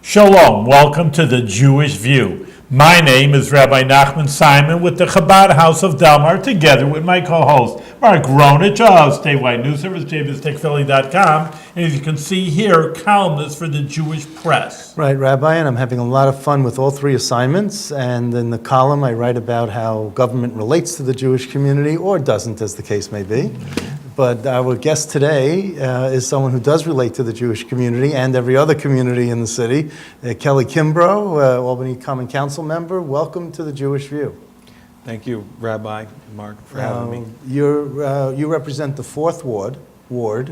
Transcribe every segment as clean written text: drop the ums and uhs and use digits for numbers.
Shalom, welcome to the Jewish View. My name is Rabbi Nachman Simon with the Chabad House of Delmar, together with my co-host, Mark Ronich of Statewide News Service, jbstickphilly.com, and as you can see here, columnist for the Jewish Press. Right, Rabbi, and I'm having a lot of fun with all three assignments, and in the column I write about how government relates to the Jewish community, or doesn't, as the case may be. But our guest today is someone who does relate to the Jewish community and every other community in the city, Kelly Kimbrough, Albany Common Council member. Welcome to the Jewish View. Thank you, Rabbi Mark, for having me. You represent the 4th Ward. What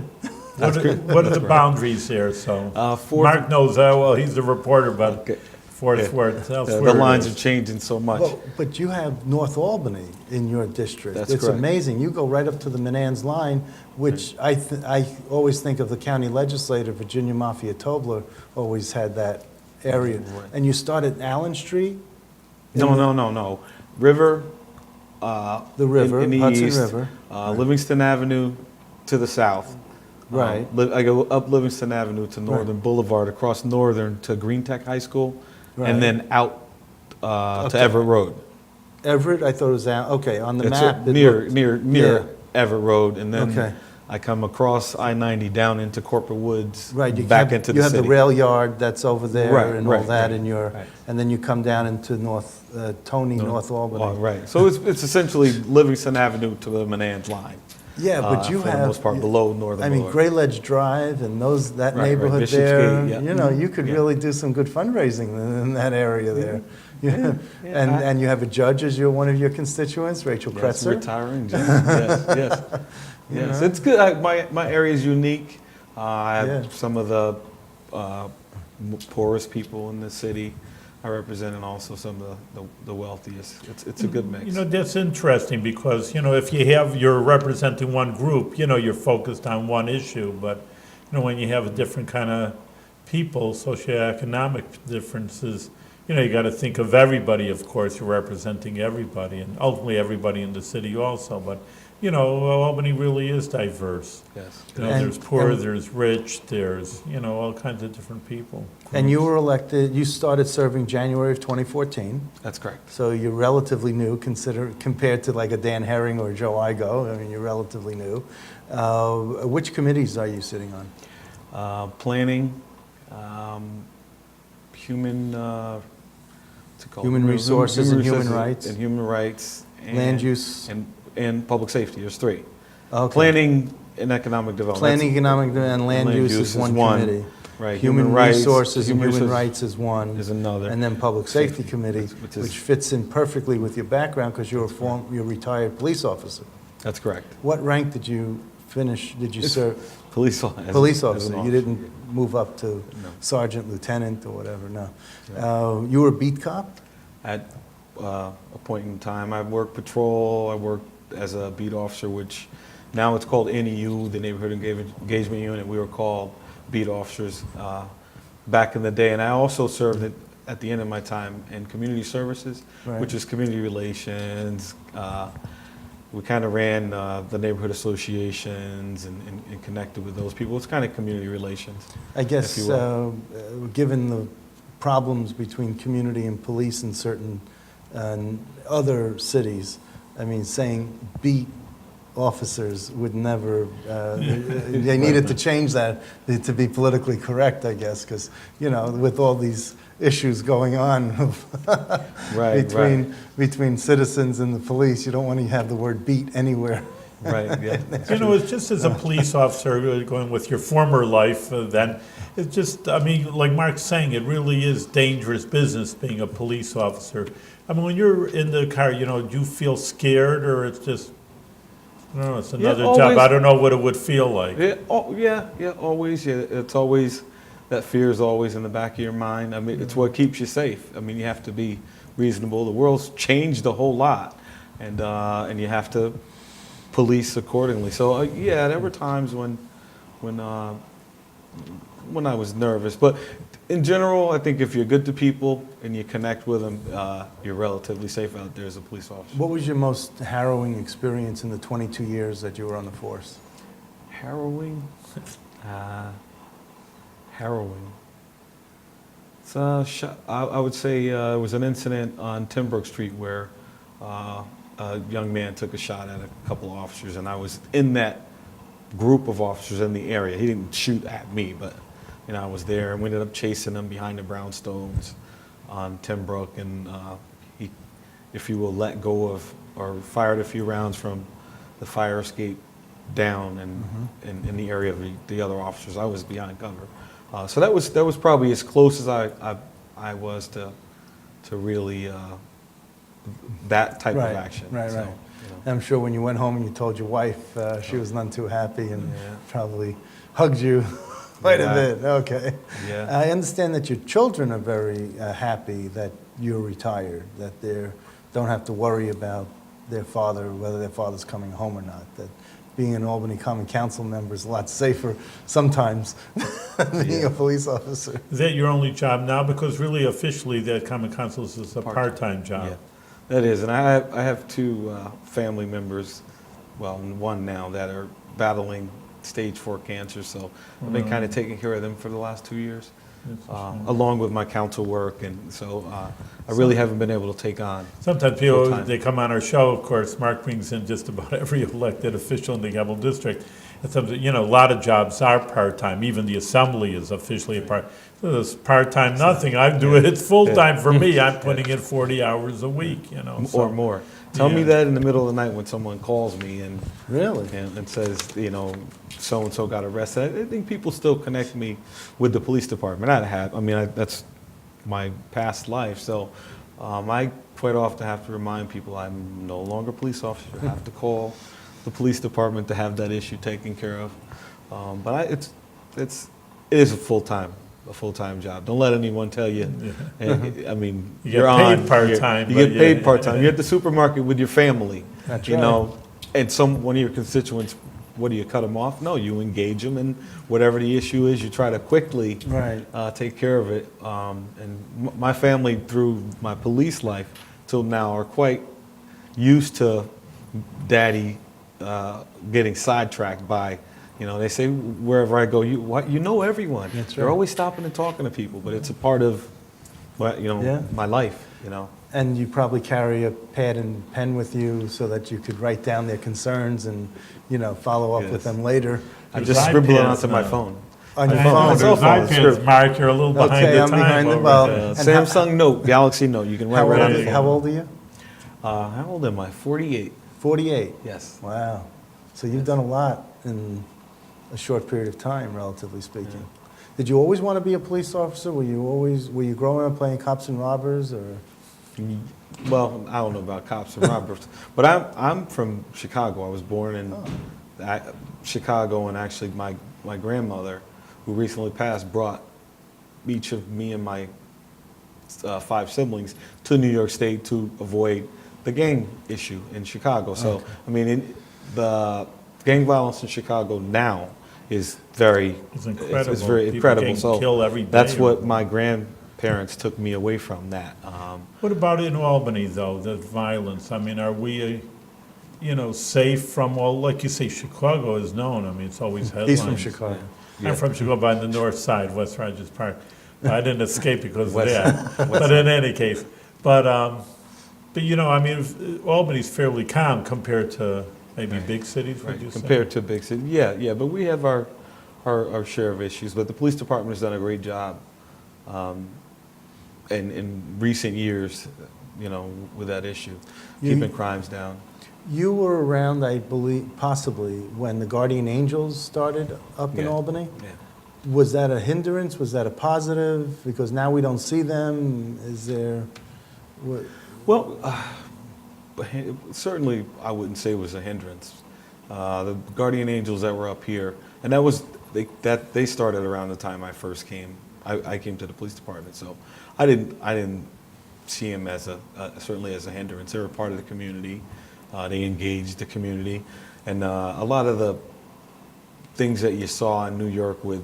are the boundaries here? So Mark knows that well. He's the reporter, but Okay. Fourth Ward. The lines are changing so much. Well, but you have North Albany in your district. That's it's correct. amazing. You go right up to the Menands line, which I always think of the county legislator, Virginia Mafia Tobler, always had that area. Right. And you start at Allen Street? No. River. The river, in the Hudson east, River. Livingston Avenue to the south. Right. I go up Livingston Avenue to Northern Boulevard, across Northern to Green Tech High School, Right. and then out Okay. to Everett Road. Everett, I thought it was out. Okay, on the It's map. it near looked- near Everett Road, and then Okay. I come across I-90 down into Corporate Woods, Right, you back have, into you the have city. the rail yard that's over there Right, and all right, that, right, and right. and then you come down into North Albany. Oh, right. So it's essentially Livingston Avenue to the Menands line. Yeah, but you for have the most part below Northern I mean, Boulevard. Grey Ledge Drive and that Right, neighborhood Bishop's there. Gate, yeah. You know, you could Yeah. really do some good fundraising in that area there. Yeah, And you have a judge as one of your constituents, Rachel Yes, Kretzer. retiring. Yes. You Yes, know? it's good. My area is unique. I have Yeah. some of the poorest people in the city I represent, and also some of the wealthiest. It's a good mix. You know, that's interesting because, if you're representing one group, you're focused on one issue, but, when you have a different kind of people, socioeconomic differences, you got to think of everybody, of course, you're representing everybody, and ultimately everybody in the city also, but, Albany really is diverse. Yes. There's poor, and- there's rich, there's, all kinds of different people. And you were elected, you started serving January of 2014, That's correct. so you're relatively new compared to like a Dan Herring or Joe Igo. I mean, you're relatively new. Which committees are you sitting on? Planning, human, what's it called? Human resources and human rights. And human rights. Land use. And public safety. There's three. Okay. Planning and economic development. Planning, economic, and land use is one committee. Right. Human rights, resources and human resources rights is one. is another. And then public safety committee, which is- which fits in perfectly with your background because you're a retired police officer. That's correct. What rank did you finish, did you serve? Police officer. Police officer. You didn't move up to No. sergeant, lieutenant, or whatever, no. You were a beat cop? At a point in time, I worked patrol. I worked as a beat officer, which now it's called NEU, the Neighborhood Engagement Unit. We were called beat officers back in the day. And I also served at the end of my time in community services, Right. which is community relations. We kind of ran the neighborhood associations and connected with those people. It's kind of community relations. I guess, if you will. given the problems between community and police in certain other cities, I mean, saying beat officers would never, they needed to change that to be politically correct, I guess, because, with all these issues going on between citizens and the police, you don't want to have the word beat anywhere. Right, yeah. It's just as a police officer going with your former life, then it's just, like Mark's saying, it really is dangerous business being a police officer. When you're in the car, do you feel scared or it's just, I don't know, it's another job. always. I don't know what it would feel like. Yeah, always. Yeah, it's always, that fear is always in the back of your mind. It's what keeps you safe. You have to be reasonable. The world's changed a whole lot, and you have to police accordingly. So there were times when I was nervous, but in general, I think if you're good to people and you connect with them, you're relatively safe out there as a police officer. What was your most harrowing experience in the 22 years that you were on the force? Harrowing? Harrowing. I would say it was an incident on Kimbrough Street where a young man took a shot at a couple of officers, and I was in that group of officers in the area. He didn't shoot at me, but I was there, and we ended up chasing him behind the brownstones on Kimbrough, and he, if you will, let go of or fired a few rounds from the fire escape down and in the area of the other officers. I was behind cover. So that was probably as close as I was to really that type of action. Right. So, I'm sure when you went home and you told your wife, she was none too happy and probably hugged you quite a bit. Okay. Yeah. I understand that your children are very happy that you're retired, that they don't have to worry about their father, whether their father's coming home or not, that being an Albany Common Council member is a lot safer sometimes than being a police officer. Is that your only job now? Because really officially that Common Council is a part-time job. Yeah, that is. And I have two family members, well, one now, that are battling stage 4 cancer. So I've been kind of taking care of them for the last 2 years, along with my council work. And so I really haven't been able to take on. Sometimes people, full-time. they come on our show, of course, Mark brings in just about every elected official in the Gamble District. And sometimes, a lot of jobs are part-time. Even the assembly is officially a so it's part-time nothing. I do it, it's full-time for me. I'm putting in 40 hours a week, so. Or more. Tell me that in the middle of the night when someone calls me and Really? and says, so-and-so got arrested. I think people still connect me with the police department. That's my past life. So I quite often have to remind people I'm no longer a police officer. I have to call the police department to have that issue taken care of. But it is a full-time job. Don't let anyone tell you. You You're get paid on. part-time. You get paid part-time. You're at the supermarket with your family. That's And one of your constituents, what do you cut them off? No, you engage them, and whatever the issue is, you try to quickly take care of it. And my family, through my police life till now, are quite used to Daddy getting sidetracked by. They say wherever I go, you know everyone. That's They're right. always stopping and talking to people, but it's a part of, my life. And you probably carry a pad and pen with you so that you could write down their concerns and, follow up with Yes. them later. I There's just scribble it iPads onto my now. phone. On your I phone. know, It's there's all phone. iPads, Mark, you're a little behind Okay, the I'm time. behind the over well. there. And Samsung Note, Galaxy Note. You can write right on the phone. How old are you? How old am I? 48. 48. Yes. Wow. So you've done a lot in a short period of time, relatively speaking. Did you always want to be a police officer? Were you growing up playing cops and robbers, or? Well, I don't know about cops and robbers, but I'm from Chicago. I was born in Chicago, and actually my grandmother, who recently passed, brought each of me and my 5 siblings to New York State to avoid the gang issue in Chicago. So, the gang violence in Chicago now is very, It's incredible. It's very People incredible. getting So killed every day. that's what my grandparents took me away from. That. What about in Albany, though, the violence? Are we, safe from, like you say, Chicago is known. It's always headlines. He's from Chicago. I'm from Chicago, by the north side, West Rogers Park. I didn't escape because of West that. side. But in any case, Albany's fairly calm compared to maybe big cities, would you say? Compared to big cities, yeah, but we have our share of issues. But the police department has done a great job in recent years, with that issue, keeping crimes down. You were around, I believe, possibly, when the Guardian Angels started up in Yeah. Albany? Yeah. Was that a hindrance? Was that a positive? Because now we don't see them. Is there... what- Well, certainly I wouldn't say it was a hindrance. The Guardian Angels that were up here, and they started around the time I first came. I came to the police department, so I didn't see them as certainly as a hindrance. They were part of the community. They engaged the community, and a lot of the things that you saw in New York with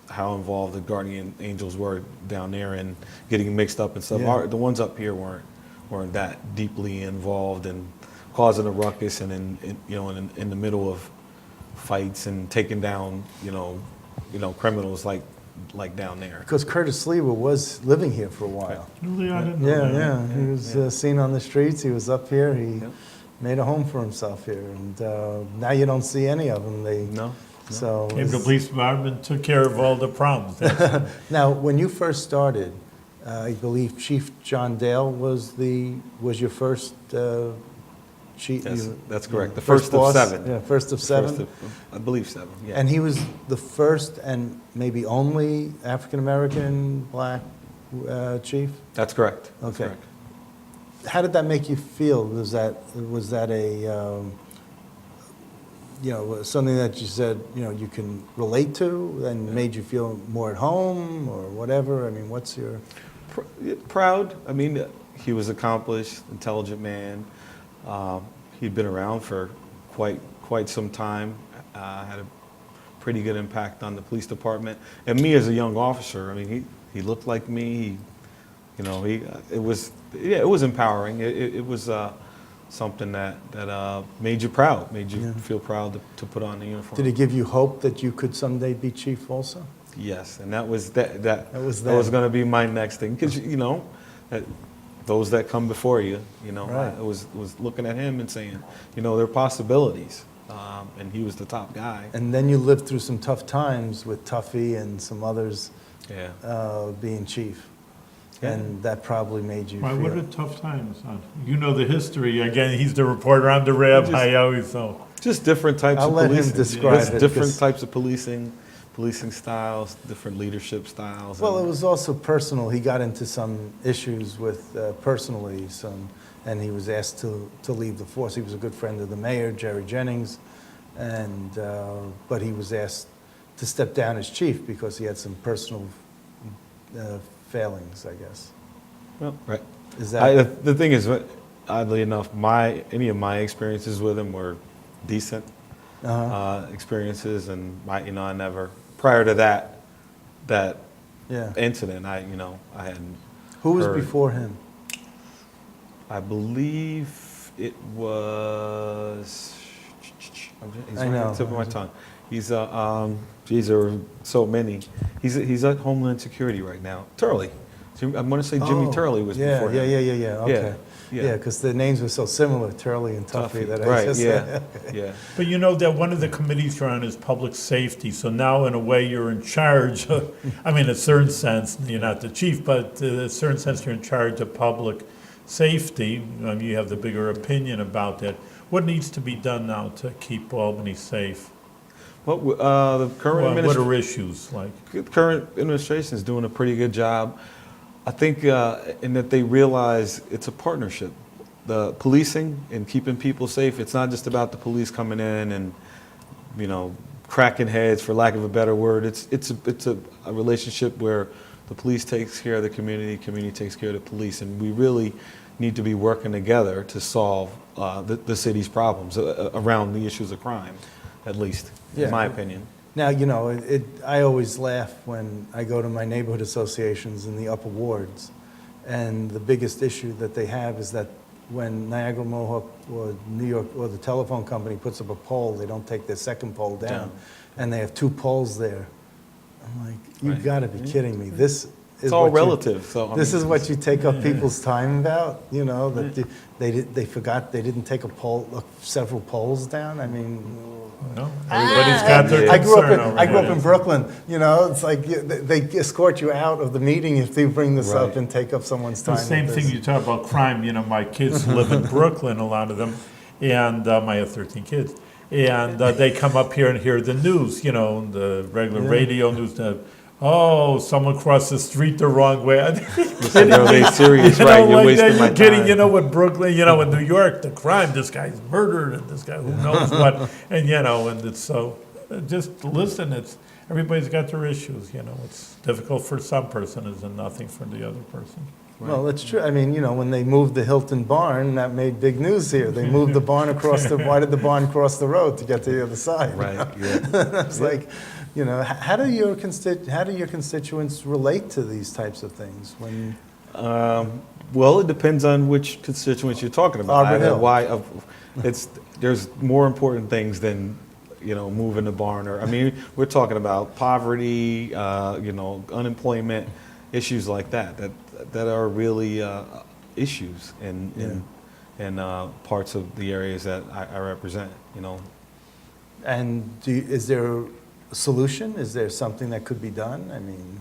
how involved the Guardian Angels were down there and getting mixed up and stuff. Yeah. The ones up here weren't that deeply involved and causing a ruckus and in the middle of fights and taking down criminals like like down there. Because Curtis Lever was living here for a while. Really, I didn't know Yeah, that. yeah. He was seen on the streets. He was up here. He Yep. made a home for himself here. And now you don't see any of them. No. So Came to the it's- police department, took care of all the problems. That's- Now, when you first started, I believe Chief John Dale was your first chief. That's correct. The first of boss? 7. Yeah, first of 7. First of, I believe 7. Yeah. And he was the first and maybe only African American black chief. That's correct. That's Okay. correct. How did that make you feel? Was that a something that you said you can relate to and made you feel more at home or whatever? I mean, what's your Proud. I mean, he was accomplished, intelligent man. He'd been around for quite some time. Had a pretty good impact on the police department and me as a young officer. I mean, he looked like me. It was empowering. It was something that made you proud, made you feel proud to put on the uniform. Did it give you hope that you could someday be chief also? Yes, and that was that was was going to be my next thing because those that come before you, Right. I was looking at him and saying, there are possibilities, and he was the top guy. And then you lived through some tough times with Tuffy and some others Yeah. being chief. Yeah. And that probably made you Why, feel... what a tough times, huh? You know the history. Again, he's the reporter, I'm the rep, I always know. Just different types I'll of let him policing. describe Just it, different 'cause- types of policing styles, different leadership styles. Well, and- it was also personal. He got into some issues with personally, and he was asked to leave the force. He was a good friend of the mayor, Jerry Jennings, and but he was asked to step down as chief because he had some personal failings, I guess. Well, right. Is that The thing is, oddly enough, any of my experiences with him were decent experiences, and I never prior to that yeah? incident, I hadn't. Who was heard. before him? I believe it was. He's I right know. on the tip of my tongue. He's these are so many. He's at Homeland Security right now. Turley. I'm going to say Jimmy Turley was yeah, before him. Yeah. Okay. Yeah. Yeah, because the names were so similar, Turley and Tuffy. That I Right. just Yeah. said. Yeah. But that one of the committees you're on is public safety, so now in a way you're in charge of, I mean, in a certain sense, you're not the chief, but in a certain sense you're in charge of public safety. You have the bigger opinion about that. What needs to be done now to keep Albany safe? Well, the current What are issues like? current administration is doing a pretty good job. I think in that they realize it's a partnership. The policing and keeping people safe, it's not just about the police coming in and, cracking heads, for lack of a better word. It's a relationship where the police takes care of the community takes care of the police, and we really need to be working together to solve the city's problems around the issues of crime, at least, Yeah. in my opinion. Now, I always laugh when I go to my neighborhood associations in the upper wards, and the biggest issue that they have is that when Niagara Mohawk or New York or the telephone company puts up a pole, they don't take their second pole down, and they have 2 poles there. I'm like, you've Right. got to be kidding me. This is It's all what you- relative. So I This mean, is what you take up people's time about, that they forgot they didn't take several poles down. I mean, Everybody's got their I grew concern up in over Brooklyn. It's like they escort you out of the meeting if they bring this up Right. and take up someone's The time. same with thing this. you talk about crime, my kids live in Brooklyn, a lot of them, and I have 13 kids. And they come up here and hear the news, the regular radio news. Someone crossed the street the wrong way. Are they serious, right? You're wasting my you're kidding, time. with Brooklyn, in New York, the crime, this guy's murdered, and this guy, who knows what. And, and it's so, just listen, everybody's got their issues, It's difficult for some person, is nothing for the other person. Well, that's true. I mean, when they moved the Hilton barn, that made big news here. They moved the barn across why did the barn cross the road to get to the other side? Right. Yeah. It's like, how do your constituents relate to these types of things when? Well, it depends on which constituents you're talking about. Arbor Hill. There's more important things than moving the barn, or I mean, we're talking about poverty, unemployment, issues like that are really issues in parts of the areas that I represent. And is there a solution? Is there something that could be done? I mean,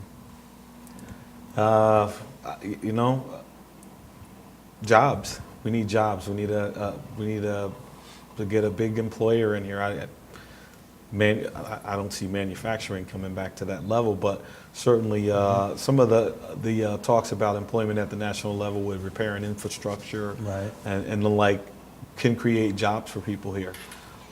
jobs. We need jobs. We need to get a big employer in here. I don't see manufacturing coming back to that level, but certainly some of the talks about employment at the national level with repair and infrastructure, right, and the like, can create jobs for people here.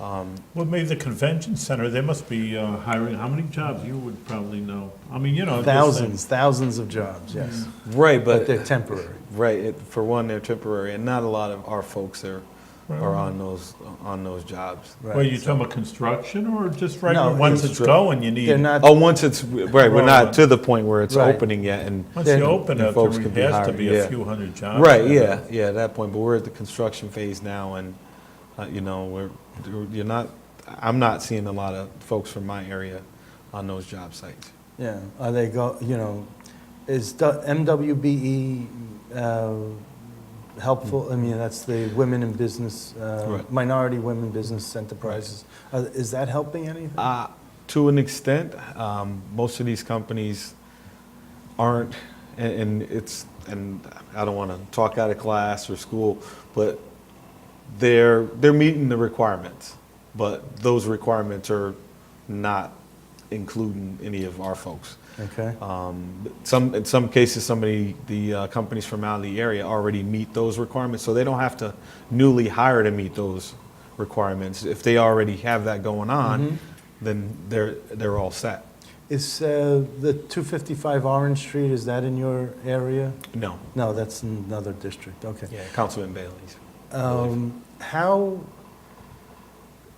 Well, maybe the convention center, they must be hiring, how many jobs? You would probably know. I mean, thousands of jobs, yes. Right, But they're temporary. Right, for one, they're temporary, and not a lot of our folks are on those jobs. Right. Well, you talking about construction or just regular, No, once it's going, you need, They're not, Once it's right, we're not to the point where it's Right. opening yet, and once you open and it, folks there can be has to hired, be yeah. a few hundred jobs. right, yeah, at that point. But we're at the construction phase now, and I'm not seeing a lot of folks from my area on those job sites. yeah, are they is the MWBE helpful? I mean, that's the women in business, Right. minority women business enterprises. Is that helping anything? To an extent, most of these companies aren't, and I don't want to talk out of class or school, but they're meeting the requirements, but those requirements are not including any of our folks. Okay. In some cases, the companies from out of the area already meet those requirements, so they don't have to newly hire to meet those requirements. If they already have that going on, then they're all set. Is the 255 Orange Street, is that in your area? No. No, that's in another district, okay. Yeah, Councilman Bailey's.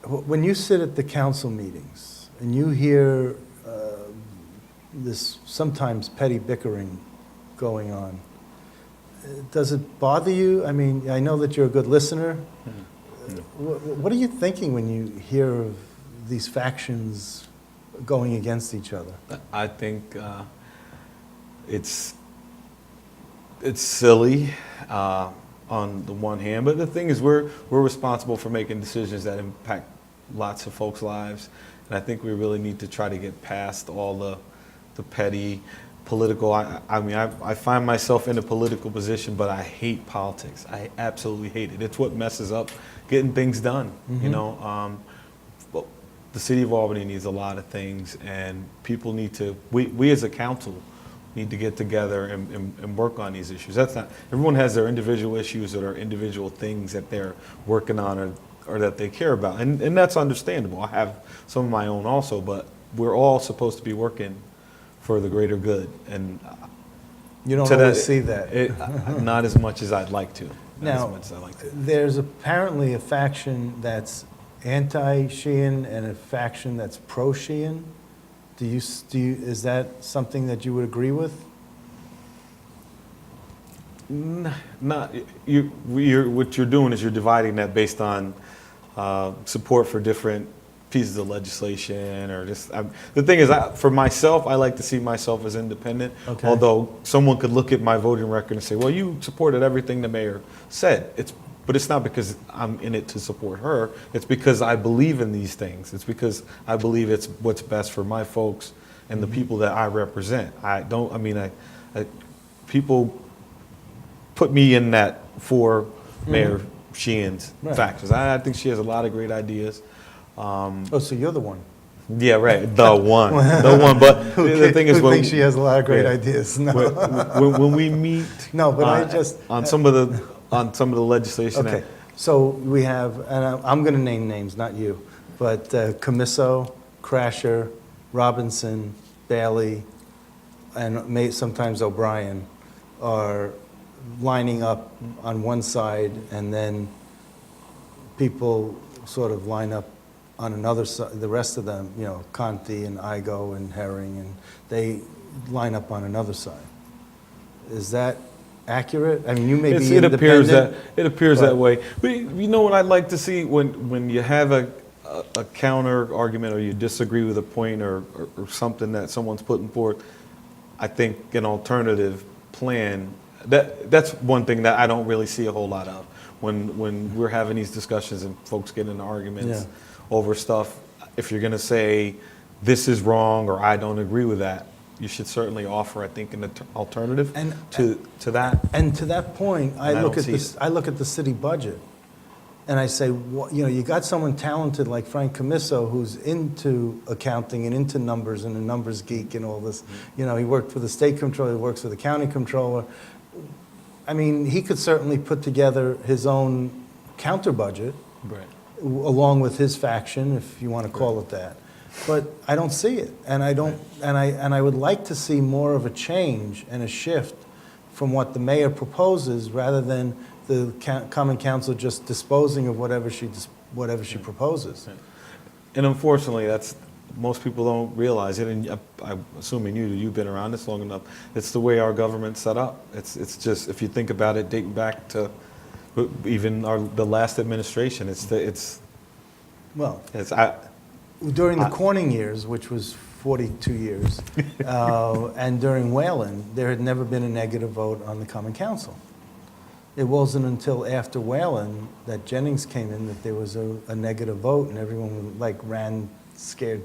When you sit at the council meetings and you hear this sometimes petty bickering going on, does it bother you? I mean, I know that you're a good listener. What are you thinking when you hear of these factions going against each other? I think it's silly on the one hand, but the thing is, we're responsible for making decisions that impact lots of folks' lives, and I think we really need to try to get past all the petty political. I find myself in a political position, but I hate politics. I absolutely hate it. It's what messes up getting things done. But the city of Albany needs a lot of things, and people need to. We as a council need to get together and work on these issues. Everyone has their individual issues that are individual things that they're working on or that they care about, and that's understandable. I have some of my own also, but we're all supposed to be working for the greater good, and You don't always see that. Not as much as I'd like to. Now, there's apparently a faction that's anti-Shian and a faction that's pro-Shian. Is that something that you would agree with? What you're doing is you're dividing that based on support for different pieces of legislation, or just the thing is, for myself, I like to see myself as independent. Okay. Although someone could look at my voting record and say, "Well, you supported everything the mayor said." But it's not because I'm in it to support her. It's because I believe in these things. It's because I believe it's what's best for my folks and the people that I represent. People put me in that for Mayor Sheehan's Right. factors. I think she has a lot of great ideas. So you're the one. Yeah, right. The one. But the thing is, who thinks she has a lot of great ideas? No. when we meet, No, but I just on some of the legislation. Okay, so we have, and I'm going to name names, not you, but Camiso, Crasher, Robinson, Bailey, and sometimes O'Brien are lining up on one side, and then people sort of line up on another side. The rest of them, Conti and Igo and Herring, and they line up on another side. Is that accurate? I mean, you may be independent. It appears that way. But you know what I'd like to see when you have a counter argument, or you disagree with a point, or something that someone's putting forth, I think an alternative plan, that's one thing that I don't really see a whole lot of when we're having these discussions and folks get into arguments over stuff. If you're going to say this is wrong or I don't agree with that, you should certainly offer, I think, an alternative to that. And to that point, I don't look at see this. it. I look at the city budget, and I say, you got someone talented like Frank Camisso who's into accounting and into numbers and a numbers geek and all this. He worked for the state comptroller, he works for the county comptroller. I mean, he could certainly put together his own counter budget, Right. along with his faction, if you want to call it that. But I don't see it, and I don't, and I would like to see more of a change and a shift from what the mayor proposes, rather than the Common Council just disposing of whatever she proposes. And unfortunately, most people don't realize it, and I'm assuming you've been around this long enough. It's the way our government's set up. It's just, if you think about it, dating back to even the last administration, During the Corning years, which was 42 years, and during Whalen, there had never been a negative vote on the Common Council. It wasn't until after Whalen that Jennings came in that there was a negative vote, and everyone ran scared,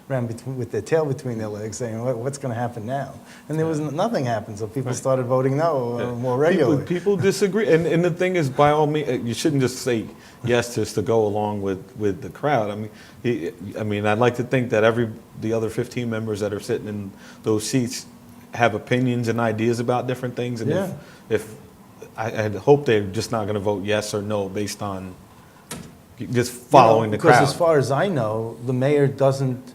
ran with their tail between their legs, saying, "What's going to happen now?" And there was nothing happened, so people started voting no more regularly. People disagree, and the thing is, by all means, you shouldn't just say yes just to go along with the crowd. I mean, I'd like to think that the other 15 members that are sitting in those seats have opinions and ideas about different things, and if I hope they're just not going to vote yes or no based on just following the crowd. Because as far as I know, the mayor doesn't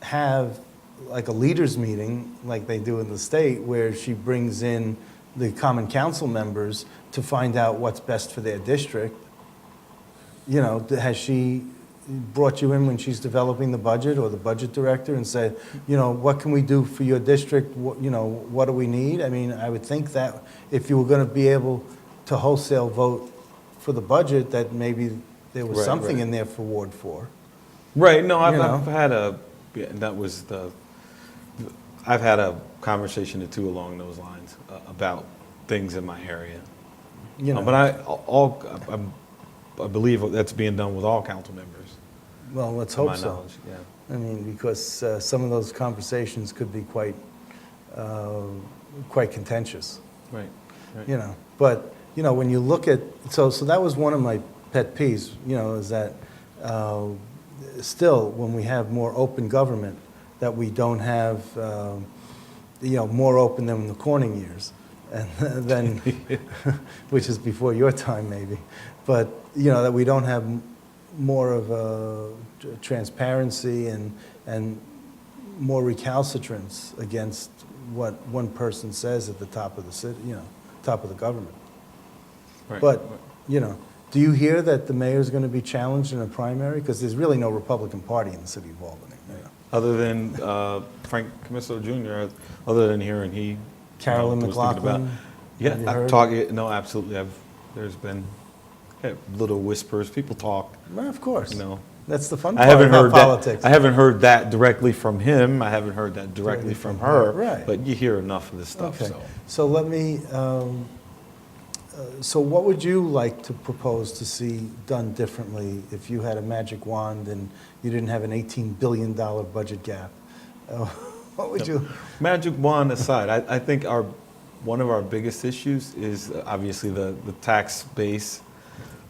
have like a leaders meeting like they do in the state, where she brings in the Common Council members to find out what's best for their district. Has she brought you in when she's developing the budget, or the budget director, and said, what can we do for your district? What do we need? I mean, I would think that if you were going to be able to wholesale vote for the budget, that maybe there was something in there for Ward 4. Right. No, I've had I've had a conversation or two along those lines about things in my area. But I believe that's being done with all council members. Well, let's to my hope so. knowledge, yeah. I mean, because some of those conversations could be quite contentious. Right. But when you look at, so that was one of my pet peeves, is that still, when we have more open government, that we don't have, more open than in the Corning years, and then, which is before your time maybe, but that we don't have more of a transparency and more recalcitrance against what one person says at the top of the city, top of the government. Right. But, do you hear that the mayor's going to be challenged in a primary? Because there's really no Republican Party in the city of Albany. Other than Frank Camisso Jr., other than hearing he... Carolyn was thinking about- McLaughlin? Yeah, Have you I've heard? talked, no, absolutely. There's been little whispers. People talk. Well, of course. That's the fun I part haven't about heard politics. that. I haven't heard that directly from him. I haven't heard that directly from her. Right. But you hear enough of this stuff. Okay. So So let me, so what would you like to propose to see done differently if you had a magic wand and you didn't have an $18 billion budget gap? What would you? magic wand aside, I think one of our biggest issues is obviously the tax base,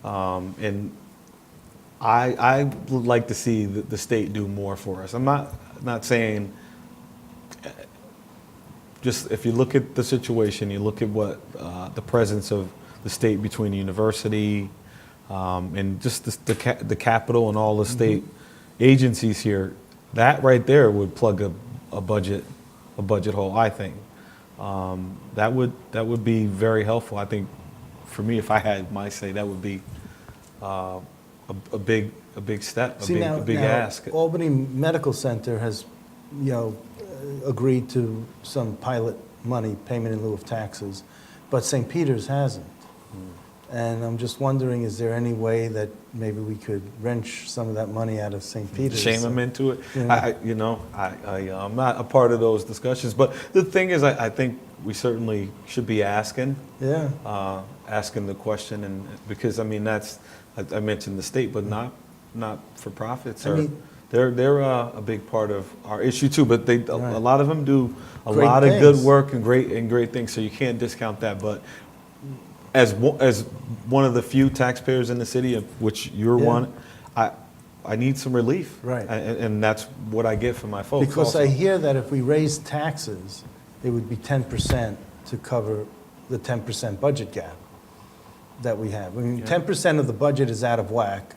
and I would like to see the state do more for us. I'm not saying. Just if you look at the situation, you look at what the presence of the state between the university and just the capital and all the state agencies here, that right there would plug a budget hole. I think that would be very helpful. I think for me, if I had my say, that would be a big step, a big ask. Albany Medical Center has, agreed to some pilot money, payment in lieu of taxes, but St. Peter's hasn't. And I'm just wondering, is there any way that maybe we could wrench some of that money out of St. Peter's? Shame them into it. Yeah. I'm not a part of those discussions. But the thing is, I think we certainly should be asking Yeah. asking the question, and because I mean I mentioned the state, but not for profits. I mean, They're a big part of our issue too. But Right. a lot of them do a Great lot of good things. work and great things. So you can't discount that. But as one of the few taxpayers in the city, of which you're Yeah. one, I need some relief. Right. And that's what I get from my folks. Because also. I hear that if we raise taxes, it would be 10% to cover the 10% budget gap that we have. I mean, Yeah. 10% of the budget is out of whack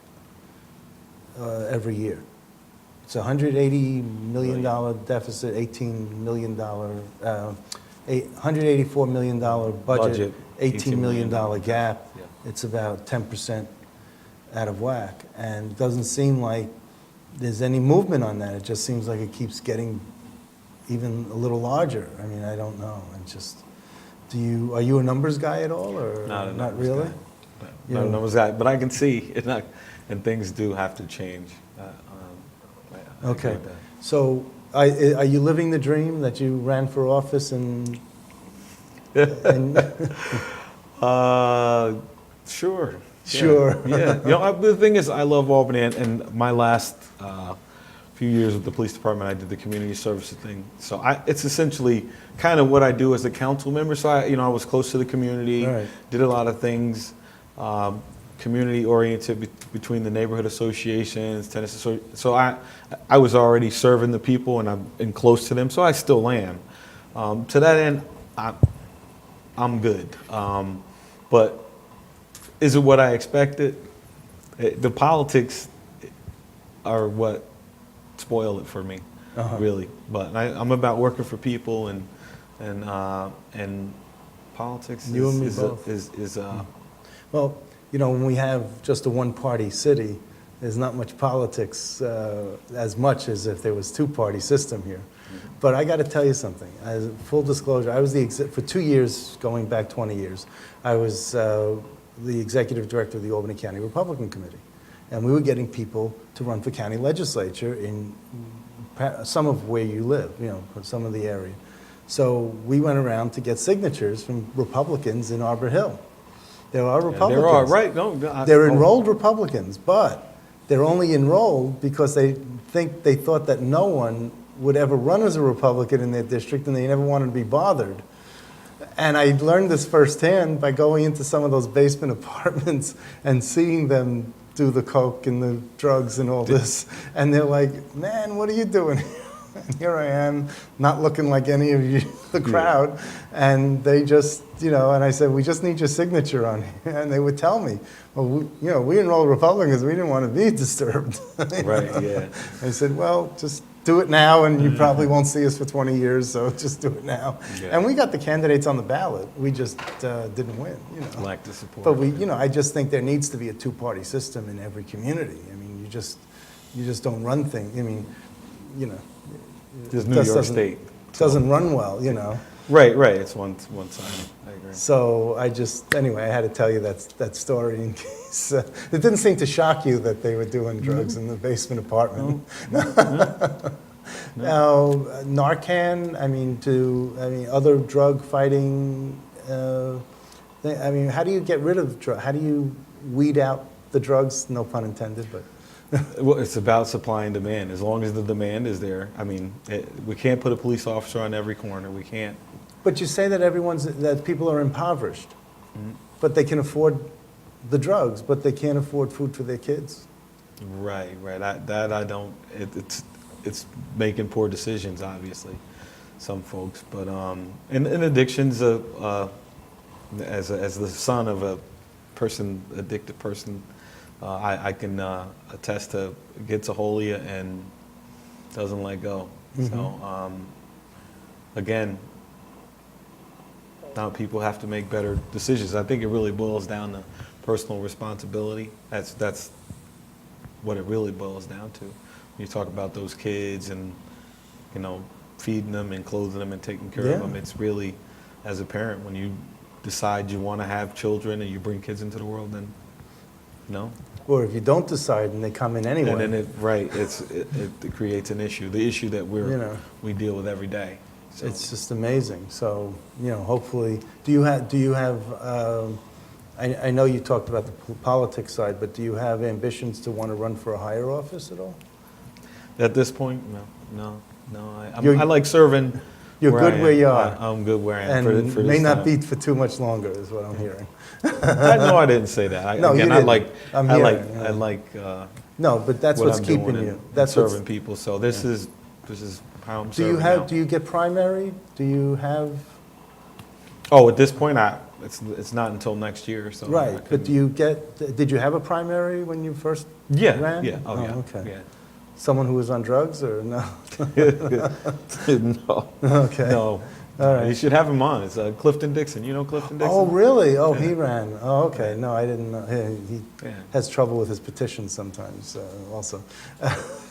every year. It's a $180 million deficit, $18 million, $184 million budget, $18 million gap. Yeah. It's about 10% out of whack. And it doesn't seem like there's any movement on that. It just seems like it keeps getting even a little larger. I mean, I don't know. It's just, are you a numbers guy at all, or Not a not numbers really? guy. Not a numbers guy, but I can see it, and things do have to change. I agree Okay. with that. So are you living the dream that you ran for office and Sure. Sure. Yeah. The thing is, I love Albany, and my last few years with the police department, I did the community services thing. So it's essentially kind of what I do as a council member. So I was close to the community, Right. did a lot of things, community oriented between the neighborhood associations, tennis associations. So I was already serving the people, and I'm close to them. So I still am. To that end, I'm good. But is it what I expected? The politics are what spoil it for me, really. But I'm about working for people, and politics You and me both. is Well, when we have just a one-party city, there's not much politics as much as if there was two-party system here. But I got to tell you something. As full disclosure, I was for 2 years, going back 20 years, I was the executive director of the Albany County Republican Committee. And we were getting people to run for county legislature in some of where you live, some of the area. So we went around to get signatures from Republicans in Arbor Hill. There are Republicans. There are, right? No, They're enrolled Republicans, but they're only enrolled because they thought that no one would ever run as a Republican in their district, and they never wanted to be bothered. And I learned this firsthand by going into some of those basement apartments and seeing them do the coke and the drugs and all this. And they're like, man, what are you doing here? And here I am, not looking like any of you, the crowd. And they just, and I said, we just need your signature on here. And they would tell me, well, we enrolled Republicans, we didn't want to be disturbed. Right, yeah. I said, well, just do it now, and you probably won't see us for 20 years, so just do it now. Yeah. And we got the candidates on the ballot. We just didn't win, Lack the support. But I just think there needs to be a two-party system in every community. I mean, you just don't run things. I mean, Just New just York doesn't- State. doesn't run well, Right. It's one side. I agree. So anyway, I had to tell you that story in case. It didn't seem to shock you that they were doing drugs in the basement apartment. Now, Narcan, other drug fighting, how do you get rid of drugs? How do you weed out the drugs? No pun intended, but. Well, it's about supply and demand. As long as the demand is there, we can't put a police officer on every corner. We can't. But you say that that people are impoverished, but they can afford the drugs, but they can't afford food for their kids. Right. I don't. It's making poor decisions, obviously, some folks. But and addictions, as the son of a addicted person, I can attest to gets a hold of you and doesn't let go. So again, now people have to make better decisions. I think it really boils down to personal responsibility. That's what it really boils down to. You talk about those kids and feeding them and clothing them and taking care of them. It's really, as a parent, when you decide you want to have children and you bring kids into the world, then no. Or if you don't decide and they come in anyway. And then it creates an issue, the issue that we deal with every day. So. It's just amazing. So, hopefully, do you have, I know you talked about the politics side, but do you have ambitions to want to run for a higher office at all? At this point, no. I like serving. You're good where you are. I'm good where I am. And for may this not time. be for too much longer, is what I'm hearing. I didn't say that. No, you didn't. I'm hearing, I like. No, but that's what what's I'm keeping doing you. and That's serving what's, people. So this is how I'm do serving you have? now. Do you get primary? Do you have? Oh, at this point, it's not until next year. So Right, but do you get? Did you have a primary when you first ran? Yeah. Oh, yeah. Okay. Yeah. Someone who was on drugs or no? No. Okay. No. All right. You should have him on. It's Clifton Dixon. You know Clifton Dixon? Oh, really? Oh, Yeah. he ran. Oh, okay. No, I didn't know. He Yeah. has trouble with his petitions sometimes, also.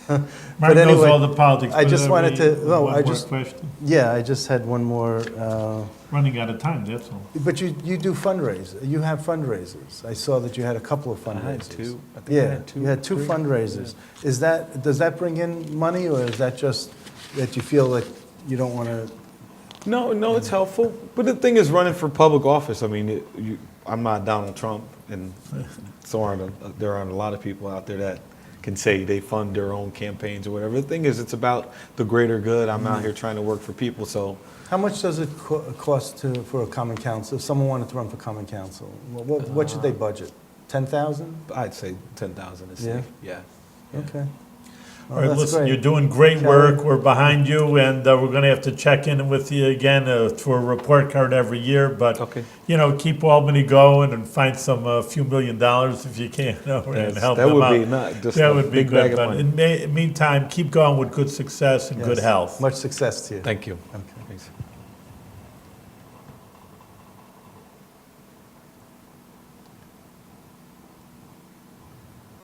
Mark But anyway, knows all the politics. I just but wanted to. No, one I more just. question. Yeah, I just had one more. Running out of time, that's all. But you do fundraisers. You have fundraisers. I saw that you had a couple of fundraisers. I had two. I think I Yeah, had two, you had two three. fundraisers. Does that bring in money, or is that just that you feel that you don't want to? No, it's helpful. But the thing is, running for public office, I mean, I'm not Donald Trump, and there aren't a lot of people out there that can say they fund their own campaigns or whatever. The thing is, it's about the greater good. I'm out here trying to work for people, so. How much does it cost for a common council? If someone wanted to run for common council, what should they budget? 10,000? I'd say 10,000 is Yeah? safe. Yeah. Okay. All right, that's listen, great. you're doing great Kelly? work. We're behind you, and we're going to have to check in with you again for a report card every year. But Okay. keep Albany going and find some few $1 million if you can, and help That them would out. be not just That a would be big bag good. of But money. in meantime, keep going with good success and good Yes. health. Much success to you. Thank you. Okay.